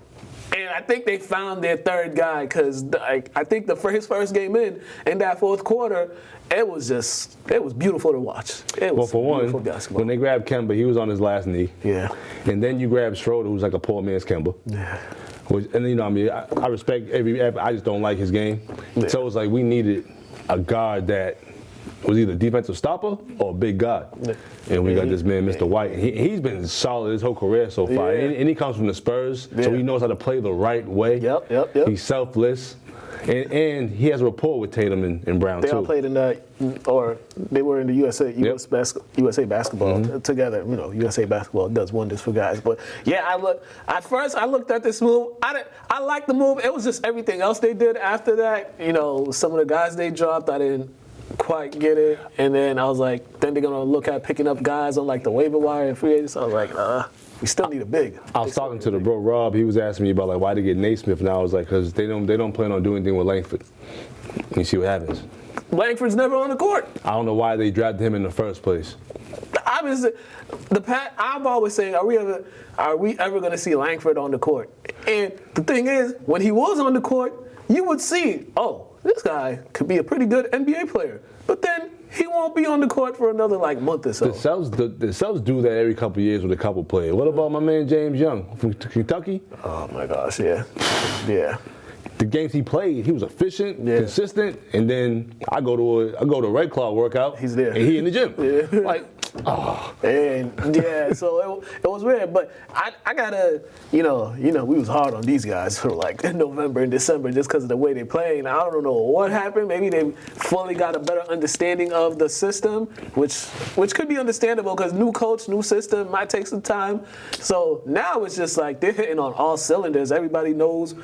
And I think they found their third guy, because I think his first game in that fourth quarter, it was beautiful to watch.
Well, for one, when they grabbed Kemba, he was on his last knee. Yeah. And then you grabbed Schroeder, who's like a poor man's Kemba. Yeah. I respect I just don't like his game. Yeah. So it was like we needed a guard that was either a defensive stopper or a big guard. Yeah. And we got this man, Mr. White. He's been solid his whole career so far. Yeah. And he comes from the Spurs, so he knows how to play the right way. Yep. He's selfless. And he has a rapport with Tatum and Brown, too.
They all played in they were in the USA basketball together. USA basketball does wonders for guys. But yeah, I looked at this move. I liked the move. It was just everything else they did after that. Some of the guys they dropped, I didn't quite get it. And then I was like, then they're gonna look at picking up guys on like the waiver wire and free agents. So I was like, we still need a big.
I was talking to the bro Rob. He was asking me about like why they get Naismith, and I was like, because they don't plan on doing anything with Langford. You see what happens.
Langford's never on the court.
I don't know why they drafted him in the first place.
I'm always saying, are we ever going to see Langford on the court? And the thing is, when he was on the court, you would see, oh, this guy could be a pretty good NBA player. But then he won't be on the court for another month or so.
The Celtics do that every couple of years with a couple players. What about my man James Young from Kentucky?
Oh my gosh, yeah.
The games he played, he was efficient, consistent, and then I go to a Red Claw workout.
He's there.
And he in the gym.
Yeah. And so it was weird, but I gotta, we was hard on these guys for in November and December just because of the way they play. And I don't know what happened. Maybe they fully got a better understanding of the system, which could be understandable because new coach, new system might take some time. So now it's just they're hitting on all cylinders. Everybody's knows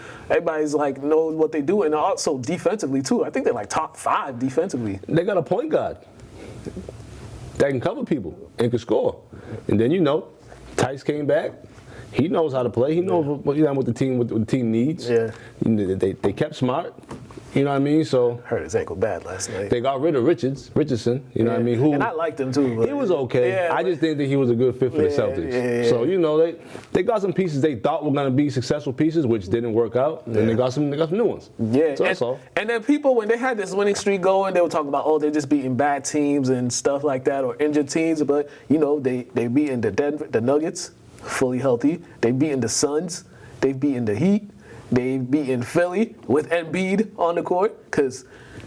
what they do, and also defensively too. I think they're top 5 defensively.
They got a point guard that can cover people and can score. And then Tice came back. He knows how to play. He knows what the team needs.
Yeah.
They kept smart. You know what I mean? So
hurt his ankle bad last night.
They got rid of Richardson. You know what I mean?
And I liked him too. But
he was okay.
Yeah,
I just didn't think he was a good fit for the Celtics.
Yeah.
So they got some pieces they thought were gonna be successful pieces, which didn't work out. And they got some new ones.
Yeah.
So that's all.
And then people, when they had this winning streak going, they were talking about they're just beating bad teams and stuff like that, or injured teams. But they beating the Nuggets fully healthy. They beating the Suns. They beating the Heat. They've beaten Philly with Embiid on the court because,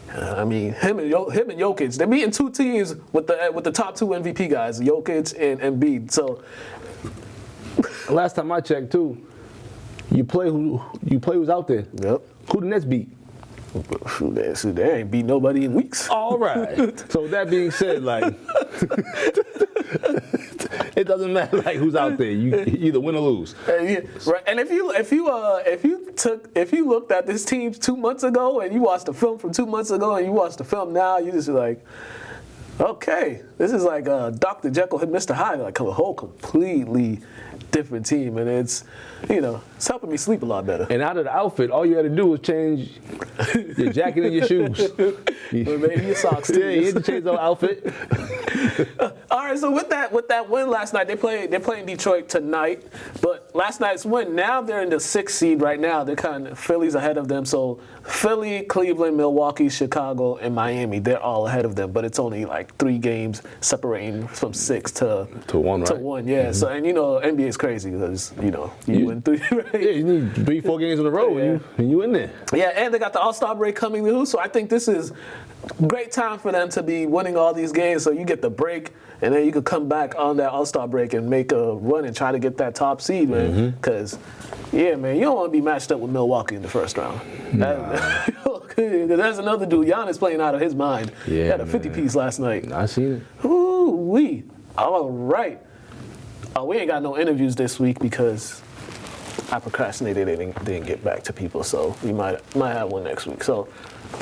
him and Jokic. They're beating 2 teams with the top 2 MVP guys, Jokic and Embiid. So
last time I checked too, you play who's out there.
Yep.
Who the Nets beat?
They ain't beat nobody in weeks.
All right. So that being said, it doesn't matter who's out there. You either win or lose.
Right. And if you looked at this team 2 months ago and you watched the film from 2 months ago and you watch the film now, you just okay, this is Dr. Jekyll and Mr. Hyde, a whole completely different team, and it's helping me sleep a lot better.
And out of the outfit, all you had to do was change your jacket and your shoes.
Maybe your socks too.
Yeah, you had to change the outfit.
All right, so with that win last night, they're playing Detroit tonight. But last night's win, now they're in the 6th seed right now. They're Philly's ahead of them. So Philly, Cleveland, Milwaukee, Chicago, and Miami, they're all ahead of them. But it's only 3 games separating from 6 to
1, right?
To 1, yeah. Mm-hmm. So NBA is crazy because you win 3, right?
Yeah, you need 3-4 games in a row and you in there.
Yeah, and they got the All-Star break coming too. So I think this is great time for them to be winning all these games. So you get the break, and then you could come back on that All-Star break and make a run and try to get that top seed, man. Because, you don't want to be matched up with Milwaukee in the first round. There's another dude, Giannis, playing out of his mind.
Yeah,
he had a 50-piece last night.
I seen it.
Ooh-wee. All right. We ain't got no interviews this week because I procrastinated and didn't get back to people, so we might have one next week. So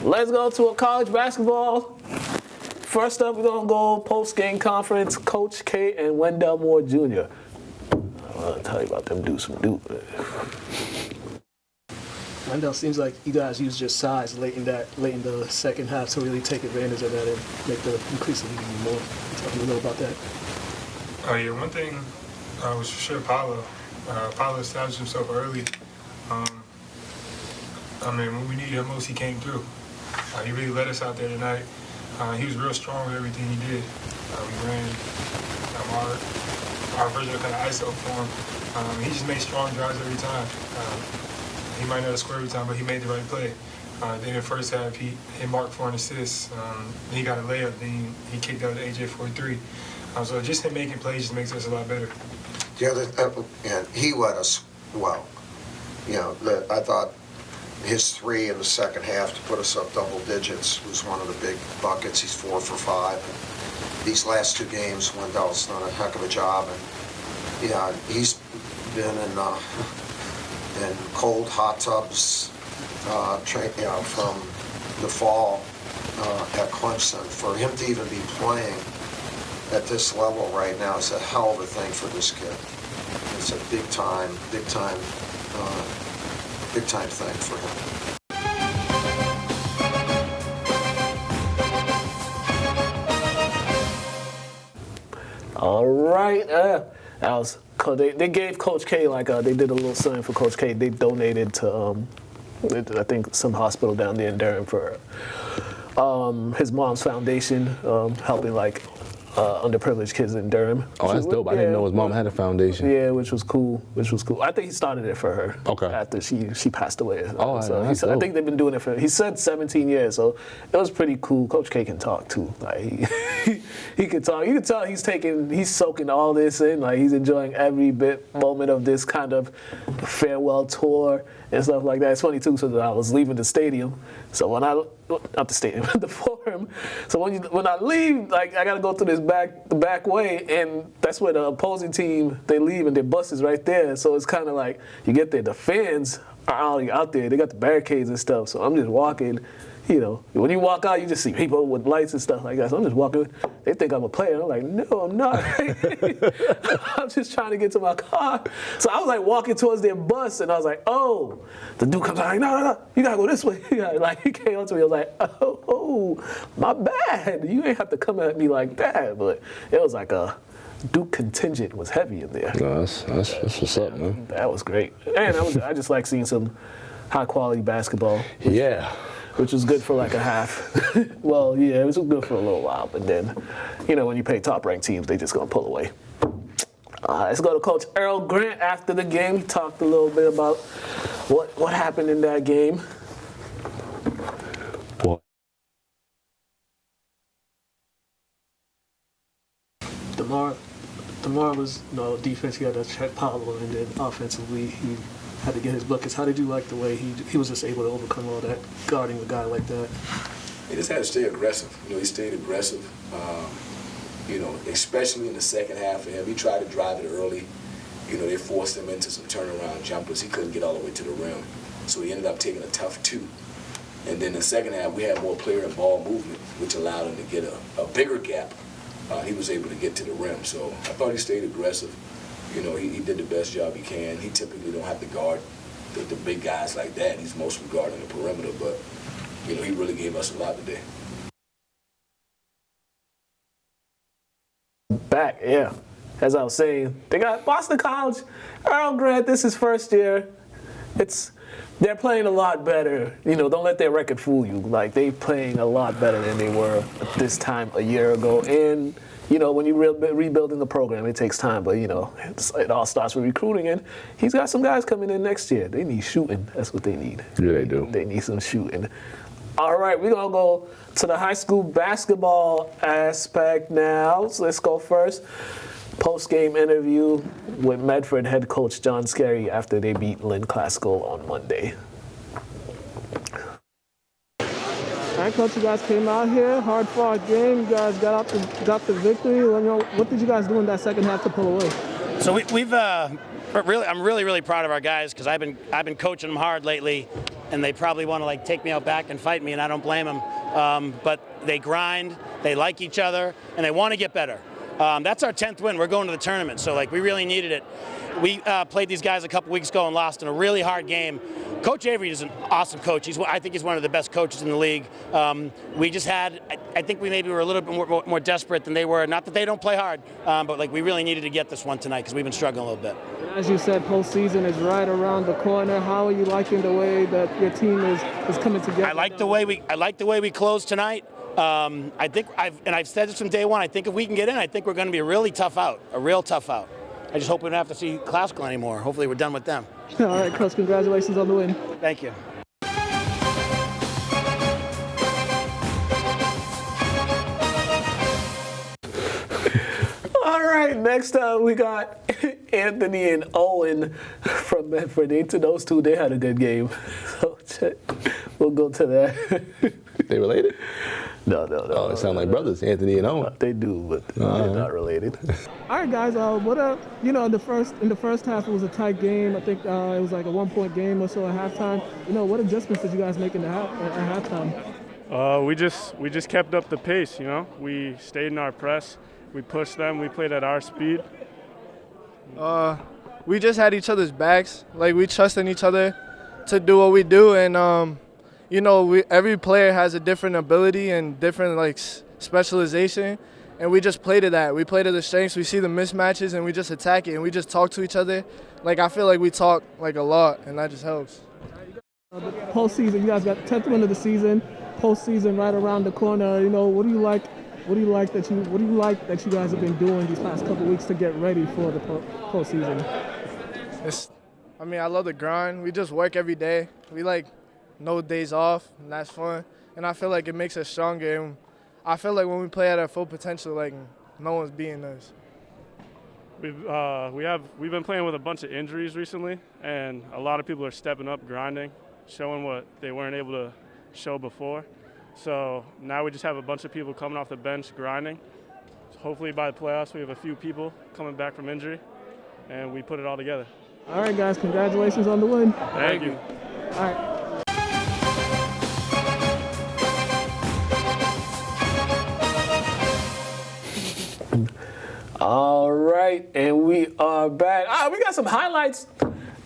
let's go to a college basketball. First up, we're going to go post-game conference, Coach K and Wendell Moore Jr. I'll tell you about them dudes from Duke.
Wendell, seems like you guys used your size late in the second half to really take advantage of that and make the increase the lead even more. Talk a little about that.
Oh yeah, one thing was for sure Paolo. Paolo established himself early. When we needed him most, he came through. He really led us out there tonight. He was real strong with everything he did. We ran our version of kind of ISO for him. He just made strong drives every time. He might not have scored every time, but he made the right play. Then in the first half, he marked for an assist. Then he got a layup. Then he kicked out to AJ for a 3. So just him making plays just makes us a lot better.
The other, and he led us well. I thought his 3 in the second half to put us up double digits was one of the big buckets. He's 4 for 5. And these last 2 games, Wendell's done a heck of a job, and he's been in cold hot tubs, from the fall at Clemson. For him to even be playing at this level right now is a hell of a thing for this kid. It's a big time thing for him.
All right. That was cool. They gave Coach K they did a little something for Coach K. They donated to I think some hospital down there in Durham for his mom's foundation, helping underprivileged kids in Durham.
Oh, that's dope. I didn't know his mom had a foundation.
Yeah, which was cool. I think he started it for her.
Okay.
After she passed away.
Oh,
so
that's
I
dope.
think they've been doing it he said 17 years, so it was pretty cool. Coach K can talk too. He can talk. You can tell he's soaking all this in. He's enjoying every moment of this kind of farewell tour and stuff like that. It's funny too, so I was leaving the stadium. So when not the stadium, the forum. So when I leave, I gotta go through the back way, and that's where the opposing team, they leave and their bus is right there. So it's kind of you get there, the fans are already out there. They got the barricades and stuff. So I'm just walking. When you walk out, you just see people with lights and stuff like that. So I'm just walking. They think I'm a player. I'm like, no, I'm not. I'm just trying to get to my car. So I was walking towards their bus, and I was like, oh. The dude comes out no, you gotta go this way. He came up to me. I was like, oh, my bad. You ain't have to come at me like that. But it was a Duke contingent was heavy in there.
No, that's what's up, man.
That was great. And I just like seeing some high quality basketball.
Yeah.
Which was good for a half. Well, yeah, it was good for a little while, but then, when you play top-ranked teams, they just gonna pull away. Let's go to Coach Earl Grant after the game. He talked a little bit about what happened in that game.
DeMar was defense. He had to check Paolo, and then offensively he had to get his buckets. How did you like the way he was just able to overcome all that, guarding a guy like that?
He just had to stay aggressive. He stayed aggressive. Especially in the second half for him. He tried to drive it early. They forced him into some turnaround jumpers. He couldn't get all the way to the rim, so he ended up taking a tough two. And then in the second half, we had more player and ball movement, which allowed him to get a bigger gap. He was able to get to the rim. So I thought he stayed aggressive. He did the best job he can. He typically don't have to guard the big guys like that. He's mostly guarding the perimeter, but he really gave us a lot today.
Back, yeah. As I was saying, they got Boston College, Earl Grant, this is first year. They're playing a lot better. Don't let their record fool you. They playing a lot better than they were at this time a year ago. And, when you rebuilding the program, it takes time. But, it all starts with recruiting. And he's got some guys coming in next year. They need shooting. That's what they need.
Yeah, they do.
They need some shooting. All right, we're going to go to the high school basketball aspect now. So let's go first. Post-game interview with Medford head coach John Scarry after they beat Lynn Classical on Monday.
All right, Coach, you guys came out here, hard-fought game. You guys got the victory. What did you guys do in that second half to pull away?
So I'm really proud of our guys because I've been coaching them hard lately, and they probably want to take me out back and fight me, and I don't blame them. But they grind, they like each other, and they want to get better. That's our 10th win. We're going to the tournament, so we really needed it. We played these guys a couple weeks ago and lost in a really hard game. Coach Avery is an awesome coach. I think he's one of the best coaches in the league. We just I think we maybe were a little bit more desperate than they were. Not that they don't play hard, but we really needed to get this one tonight because we've been struggling a little bit.
As you said, postseason is right around the corner. How are you liking the way that your team is coming together?
I like the way we closed tonight. I think I've said this from day one. I think if we can get in, I think we're going to be a real tough out. I just hope we don't have to see Classical anymore. Hopefully we're done with them.
All right, Coach, congratulations on the win.
Thank you.
All right, next up we got Anthony and Owen from Medford. Those two, they had a good game. So we'll go to that.
They related?
No.
Oh, it sound like brothers, Anthony and Owen.
They do, but they're not related.
All right, guys. In the first half, it was a tight game. I think it was like a 1-point game or so at halftime. What adjustments did you guys make at halftime?
We just kept up the pace. We stayed in our press. We pushed them. We played at our speed.
We just had each other's backs. We trust in each other to do what we do, and every player has a different ability and different specialization, and we just play to that. We play to the strengths. We see the mismatches, and we just attack it, and we just talk to each other. Like, I feel like we talk, like, a lot, and that just helps.
The postseason, you guys got 10th win of the season. Postseason right around the corner. You know, what do you like that you guys have been doing these past couple weeks to get ready for the postseason?
I love the grind. We just work every day. We like no days off, and that's fun. And I feel like it makes us stronger. And I feel like when we play at our full potential, like no one's beating us.
We've been playing with a bunch of injuries recently, and a lot of people are stepping up, grinding, showing what they weren't able to show before. So now we just have a bunch of people coming off the bench grinding. So hopefully by the playoffs we have a few people coming back from injury, and we put it all together.
All right, guys, congratulations on the win.
Thank you.
All right.
All right, and we are back. We got some highlights.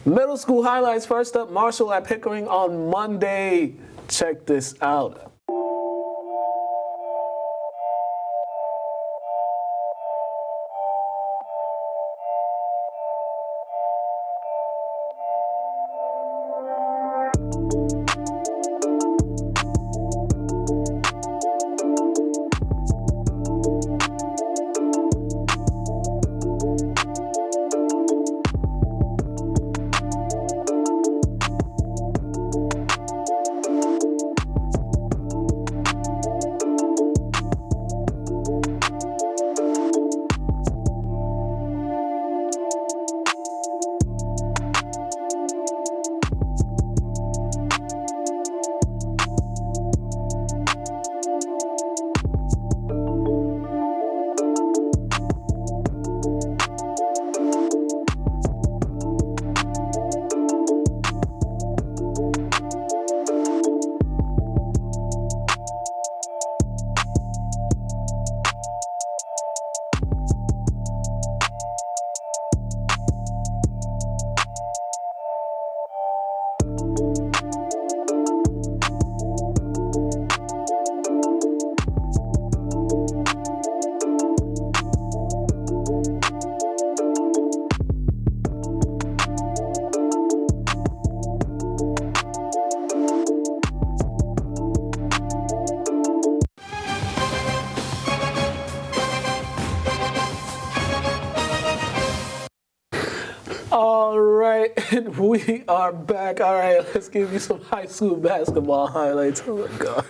Middle school highlights. First up, Marshall at Pickering on Monday. Check this out. All right, and we are back. All right, let's give you some high school basketball highlights. Oh my God.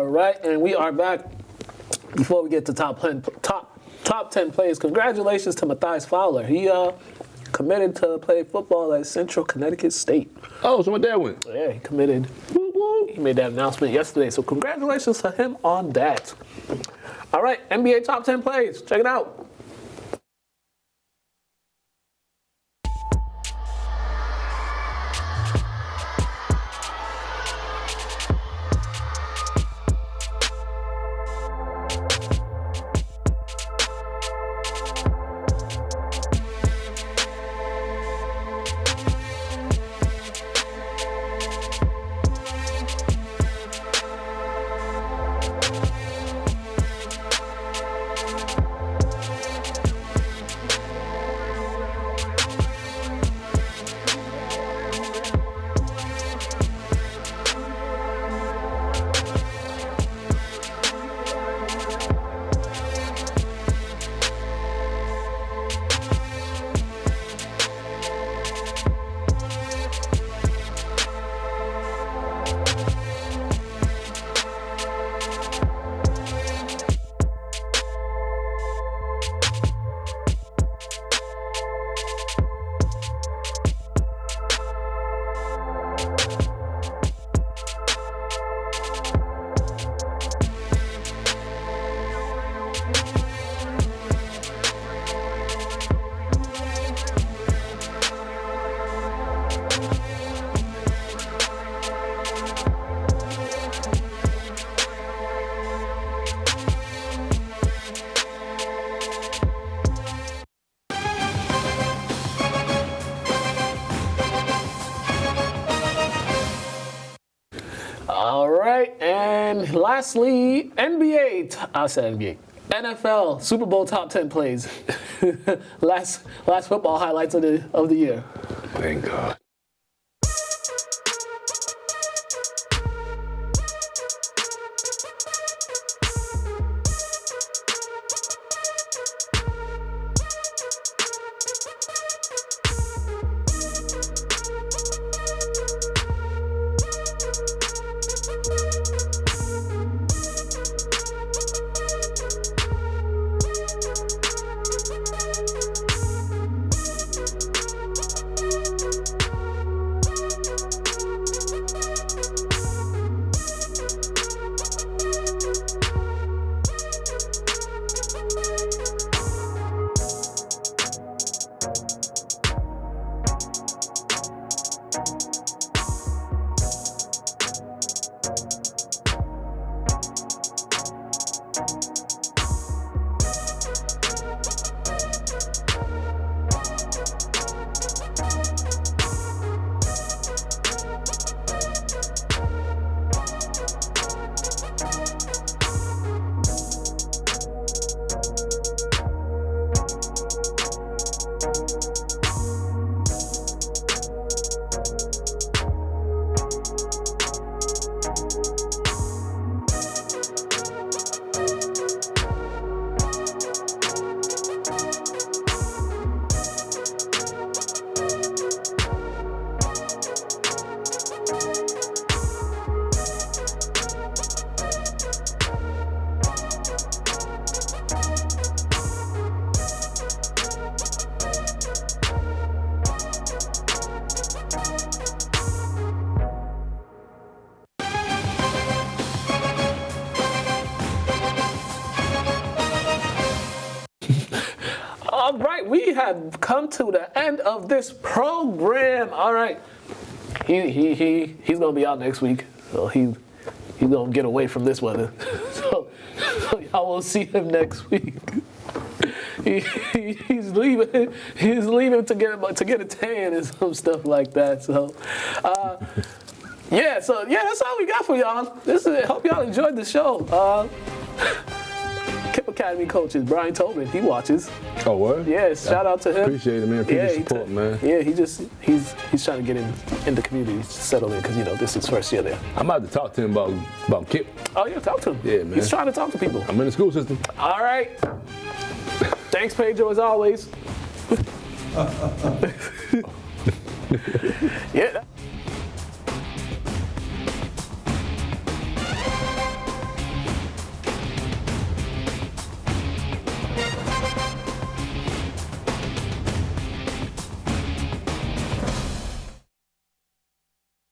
right, and we are back. Before we get to top 10 plays, congratulations to Matthias Fowler. He committed to play football at Central Connecticut State.
Oh, so my dad went.
Yeah, he committed. He made that announcement yesterday, so congratulations to him on that. All right, NBA top 10 plays. Check it out. All right, and lastly, NFL Super Bowl top 10 plays. last football highlights of the year.
Thank God.
All right, we have come to the end of this program. All right, he's gonna be out next week, so he's gonna get away from this weather. So y'all will see him next week. He's leaving. He's leaving to get a tan and some stuff like that. So. Yeah, that's all we got for y'all. Hope y'all enjoyed the show. Kip Academy coaches, Brian Tobin, he watches.
Oh, what?
Yeah, shout out to him.
Appreciate it, man. Appreciate the support, man.
Yeah, he's trying to get in the community, settle in, because this is his first year there.
I'm about to talk to him about Kip.
Oh yeah, talk to him.
Yeah, man.
He's trying to talk to people.
I'm in the school system.
All right. Thanks, Pedro, as always. Yeah.